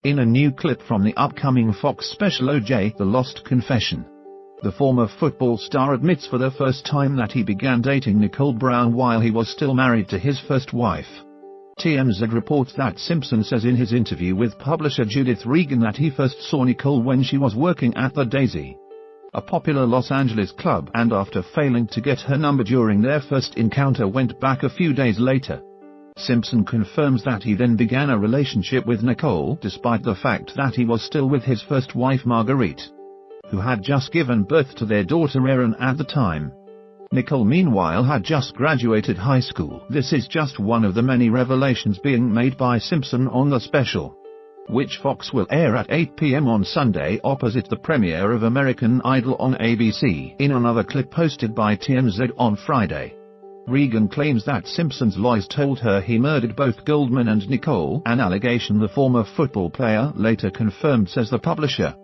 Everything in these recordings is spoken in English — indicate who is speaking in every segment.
Speaker 1: In a new clip from the upcoming Fox special OJ: The Lost Confession, the former football star admits for the first time that he began dating Nicole Brown while he was still married to his first wife. TMZ reports that Simpson says in his interview with publisher Judith Regan that he first saw Nicole when she was working at the Daisy, a popular Los Angeles club, and after failing to get her number during their first encounter went back a few days later. Simpson confirms that he then began a relationship with Nicole despite the fact that he was still with his first wife Marguerite, who had just given birth to their daughter Aaren at the time. Nicole meanwhile had just graduated high school. This is just one of the many revelations being made by Simpson on the special, which Fox will air at 8 p.m. on Sunday opposite the premiere of American Idol on ABC. In another clip posted by TMZ on Friday, Regan claims that Simpson's lawyers told her he murdered both Goldman and Nicole, an allegation the former football player later confirmed, says the publisher.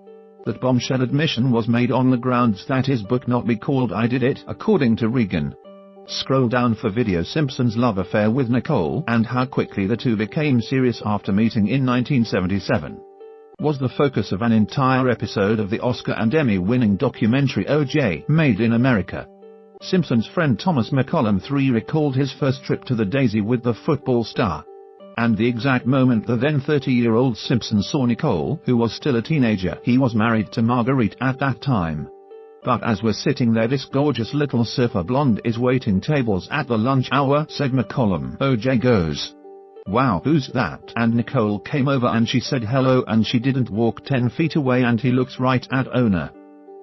Speaker 1: That bombshell admission was made on the grounds that his book not be called I Did It, according to Regan. Scroll down for video. Simpson's love affair with Nicole and how quickly the two became serious after meeting in 1977 was the focus of an entire episode of the Oscar and Emmy-winning documentary OJ: Made in America. Simpson's friend Thomas McCollum III recalled his first trip to the Daisy with the football star, and the exact moment the then 30-year-old Simpson saw Nicole, who was still a teenager. He was married to Marguerite at that time. But as we're sitting there, this gorgeous little surfer blonde is waiting tables at the lunch hour, said McCollum. OJ goes, "Wow, who's that?" And Nicole came over and she said hello, and she didn't walk 10 feet away, and he looks right at owner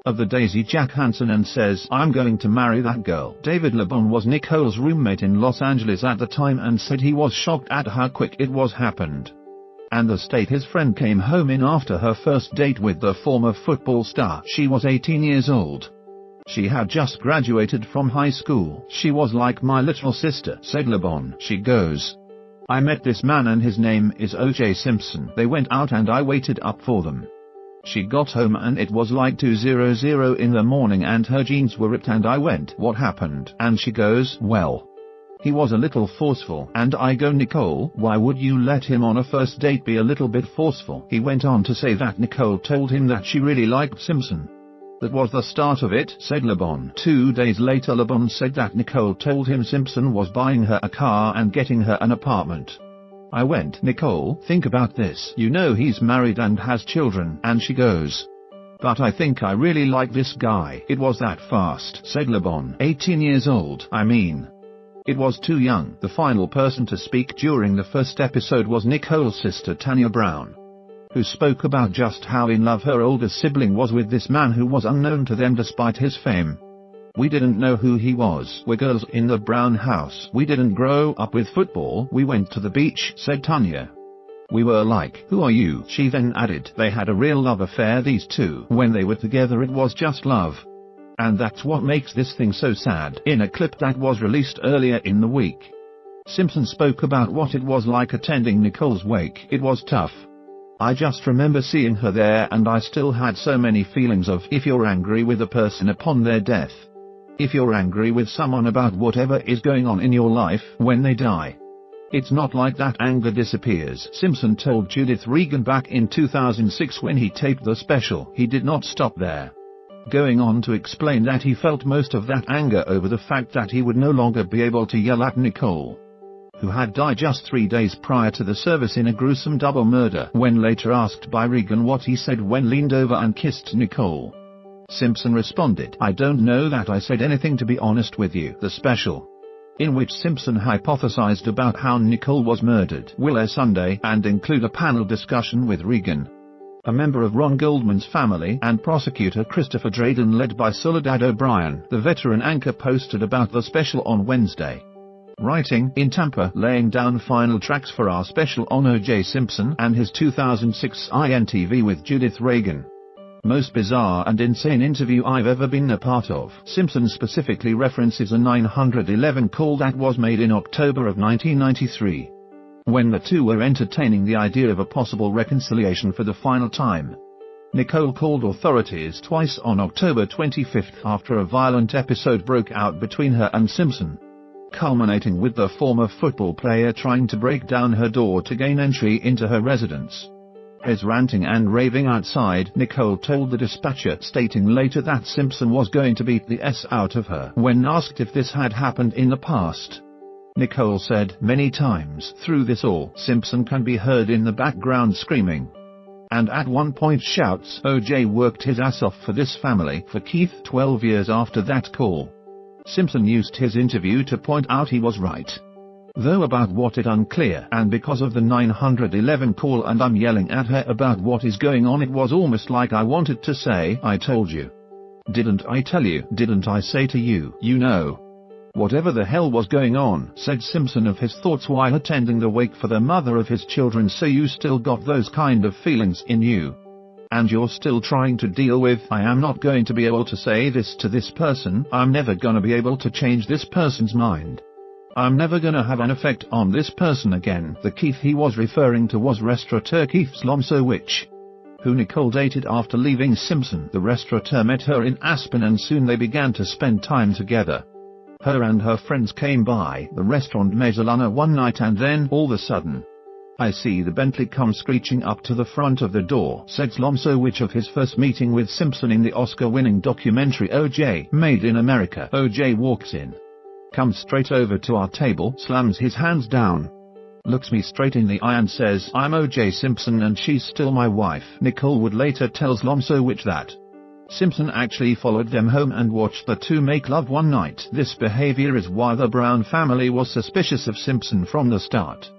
Speaker 1: of the Daisy, Jack Hansen, and says, "I'm going to marry that girl." David LeBon was Nicole's roommate in Los Angeles at the time and said he was shocked at how quick it was happened, and the state his friend came home in after her first date with the former football star. She was 18 years old. She had just graduated from high school. "She was like my little sister," said LeBon. She goes, "I met this man and his name is O.J. Simpson. They went out and I waited up for them. She got home and it was like 2:00 in the morning and her jeans were ripped and I went, 'What happened?' And she goes, 'Well, he was a little forceful.' And I go, 'Nicole, why would you let him on a first date be a little bit forceful?' He went on to say that Nicole told him that she really liked Simpson. That was the start of it," said LeBon. 2 days later, LeBon said that Nicole told him Simpson was buying her a car and getting her an apartment. "I went, 'Nicole, think about this. You know he's married and has children.' And she goes, 'But I think I really like this guy.' It was that fast," said LeBon. 18 years old. "I mean, it was too young." The final person to speak during the first episode was Nicole's sister Tanya Brown, who spoke about just how in love her older sibling was with this man who was unknown to them despite his fame. "We didn't know who he was. We're girls in the Brown house. We didn't grow up with football. We went to the beach," said Tanya. "We were like, 'Who are you?'" She then added, "They had a real love affair, these two. When they were together it was just love. And that's what makes this thing so sad." In a clip that was released earlier in the week, Simpson spoke about what it was like attending Nicole's wake. "It was tough. I just remember seeing her there and I still had so many feelings of, if you're angry with a person upon their death, if you're angry with someone about whatever is going on in your life when they die, it's not like that anger disappears." Simpson told Judith Regan back in 2006 when he taped the special. He did not stop there, going on to explain that he felt most of that anger over the fact that he would no longer be able to yell at Nicole, who had died just 3 days prior to the service in a gruesome double murder. When later asked by Regan what he said when leaned over and kissed Nicole, Simpson responded, "I don't know that I said anything, to be honest with you." The special, in which Simpson hypothesized about how Nicole was murdered, will air Sunday and include a panel discussion with Regan, a member of Ron Goldman's family, and prosecutor Christopher Drayden, led by Soledad O'Brien. The veteran anchor posted about the special on Wednesday, writing, "In Tampa, laying down final tracks for our special on O.J. Simpson and his 2006 INTV with Judith Regan. Most bizarre and insane interview I've ever been a part of." Simpson specifically references a 911 call that was made in October of 1993, when the two were entertaining the idea of a possible reconciliation for the final time. Nicole called authorities twice on October 25 after a violent episode broke out between her and Simpson, culminating with the former football player trying to break down her door to gain entry into her residence. His ranting and raving outside, Nicole told the dispatcher, stating later that Simpson was going to beat the S out of her when asked if this had happened in the past. Nicole said, "Many times through this all, Simpson can be heard in the background screaming. And at one point shouts, 'OJ worked his ass off for this family,' for Keith 12 years after that call." Simpson used his interview to point out he was right. Though about what it unclear, and because of the 911 call and I'm yelling at her about what is going on, it was almost like I wanted to say, "I told you. Didn't I tell you? Didn't I say to you, you know?" Whatever the hell was going on, said Simpson of his thoughts while attending the wake for the mother of his children. "So you still got those kind of feelings in you? And you're still trying to deal with, I am not going to be able to say this to this person, I'm never gonna be able to change this person's mind. I'm never gonna have an effect on this person again." The Keith he was referring to was restaurateur Keith Slomsowicz, who Nicole dated after leaving Simpson. The restaurateur met her in Aspen and soon they began to spend time together. Her and her friends came by the restaurant Mezzaluna one night and then, all of a sudden, "I see the Bentley come screeching up to the front of the door," said Slomsowicz of his first meeting with Simpson in the Oscar-winning documentary OJ, Made in America. OJ walks in, comes straight over to our table, slams his hands down, looks me straight in the eye and says, "I'm OJ Simpson and she's still my wife." Nicole would later tell Slomsowicz that Simpson actually followed them home and watched the two make love one night. This behavior is why the Brown family was suspicious of Simpson from the start,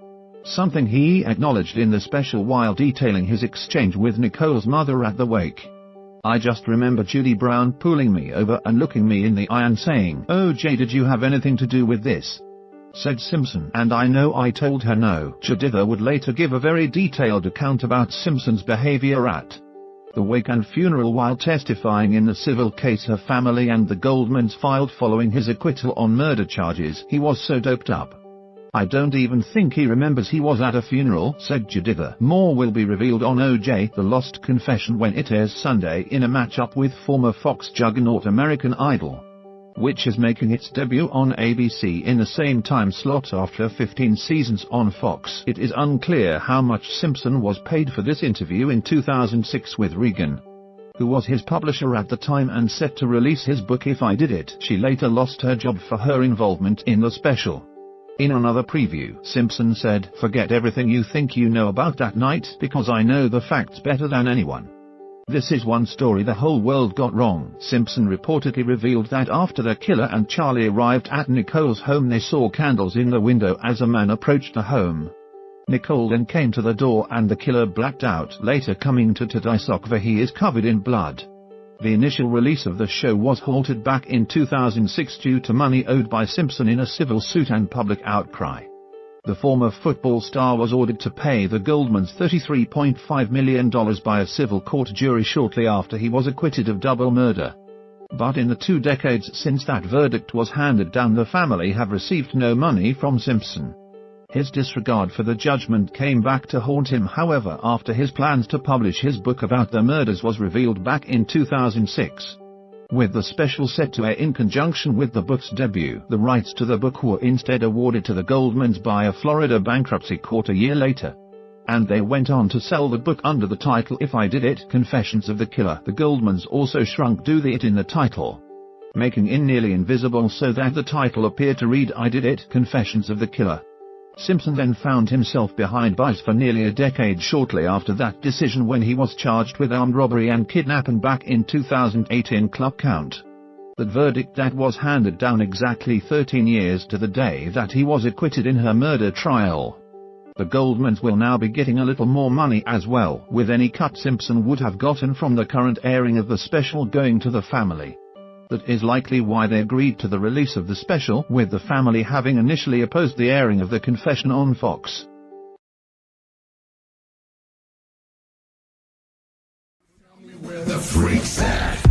Speaker 1: something he acknowledged in the special while detailing his exchange with Nicole's mother at the wake. "I just remember Judy Brown pulling me over and looking me in the eye and saying, 'OJ, did you have anything to do with this?' said Simpson, and I know I told her no." Judith would later give a very detailed account about Simpson's behavior at the wake and funeral while testifying in the civil case her family and the Goldmans filed following his acquittal on murder charges. "He was so doped up, I don't even think he remembers he was at a funeral," said Judith. More will be revealed on OJ, The Lost Confession when it airs Sunday in a matchup with former Fox juggernaut American Idol, which is making its debut on ABC in the same time slot after 15 seasons on Fox. It is unclear how much Simpson was paid for this interview in 2006 with Regan, who was his publisher at the time and set to release his book If I Did It. She later lost her job for her involvement in the special. In another preview, Simpson said, "Forget everything you think you know about that night, because I know the facts better than anyone. This is one story the whole world got wrong." Simpson reportedly revealed that after the killer and Charlie arrived at Nicole's home they saw candles in the window as a man approached the home. Nicole then came to the door and the killer blacked out, later coming to Tadisok where he is covered in blood. The initial release of the show was halted back in 2006 due to money owed by Simpson in a civil suit and public outcry. The former football star was ordered to pay the Goldmans $33.5 million by a civil court jury shortly after he was acquitted of double murder. But in the 2 decades since that verdict was handed down, the family have received no money from Simpson. His disregard for the judgment came back to haunt him, however, after his plans to publish his book about the murders was revealed back in 2006. With the special set to air in conjunction with the book's debut, the rights to the book were instead awarded to the Goldmans by a Florida bankruptcy court a year later, and they went on to sell the book under the title If I Did It, Confessions of the Killer. The Goldmans also shrunk Do the It in the title, making it nearly invisible so that the title appeared to read I Did It, Confessions of the Killer. Simpson then found himself behind bars for nearly a decade shortly after that decision when he was charged with armed robbery and kidnapping back in 2008 in Club Count. The verdict that was handed down exactly 13 years to the day that he was acquitted in her murder trial. The Goldmans will now be getting a little more money as well, with any cut Simpson would have gotten from the current airing of the special going to the family. That is likely why they agreed to the release of the special, with the family having initially opposed the airing of the confession on Fox.
Speaker 2: Tell me where the freak's at.